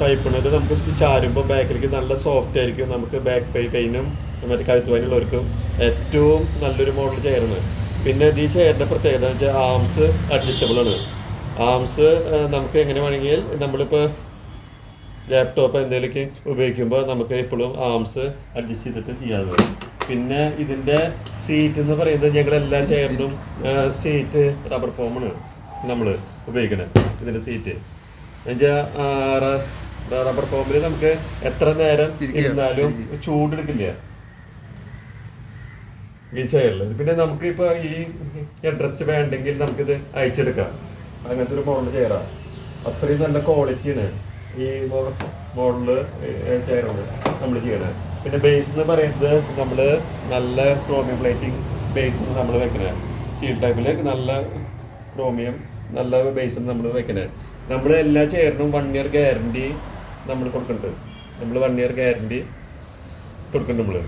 ടൈപ്പിണത് നമുക്ക് ചാരുമ്പോൾ ബാക്കിലേക്ക് നല്ല സോഫ്റ്റ് ആയിരിക്കും. നമുക്ക് ബാക്ക് പെയിനും മറ്റേ കഴുത്ത് പൈനുള്ളവർക്കും ഏറ്റവും നല്ലൊരു മോഡൽ ചെയറാണ്. പിന്നെ ഈ ചെയറിൻ്റെ പ്രത്യേകത എന്ന് വെച്ചാൽ ആംസ് അഡ്ജസ്റ്റബിൾ ആണ്. ആംസ് നമുക്ക് എങ്ങനെ വേണമെങ്കിൽ നമ്മളിപ്പോൾ ലാപ്ടോപ്പ് എന്തെങ്കിലുമൊക്കെ ഉപയോഗിക്കുമ്പോൾ നമുക്ക് എപ്പോഴും ആംസ് അഡ്ജസ്റ്റ് ചെയ്തിട്ട് ചെയ്യാതെ. പിന്നെ ഇതിൻ്റെ സീറ്റ് എന്ന് പറയുന്നത് ഞങ്ങളെല്ലാം ചെയറിനും സീറ്റ് റബ്ബർ ഫോമാണ് നമ്മൾ ഉപയോഗിക്കുന്നത്. ഇതിൻ്റെ സീറ്റ് എന്നുവെച്ചാൽ റബ്ബർ ഫോമിൽ നമുക്ക് എത്ര നേരം ഇരുന്നാലും ചൂടെടുക്കില്ല ഈ ചെയറിൽ. പിന്നെ നമുക്ക് ഇപ്പോൾ ഈ ഡ്രസ്സ് വേണ്ടെങ്കിൽ നമുക്കിത് അയച്ചെടുക്കാം. അങ്ങനത്തെ ഒരു മോഡൽ ചെയറാണ്. അത്രയും നല്ല ക്വാളിറ്റിയാണ് ഈ മോഡല് ചെയറാണ് നമ്മൾ ചെയ്യണത്. പിന്നെ ബേസ് എന്ന് പറയുന്നത് നമ്മൾ നല്ല ക്രോമിയം പ്ലേറ്റിംഗ് ബേസ് നമ്മൾ വെക്കുന്നത്. സ്റ്റീൽ ടൈപ്പിൽ നല്ല ക്രോമിയം നല്ല ബേസ് നമ്മൾ വെക്കുന്നത്. നമ്മൾ എല്ലാ ചെയറിനും 1 year ഗ്യാരണ്ടി നമ്മൾ കൊടുക്കുന്നുണ്ട്. 1 year ഗ്യാരണ്ടി കൊടുക്കുന്നുണ്ട് നമ്മൾ.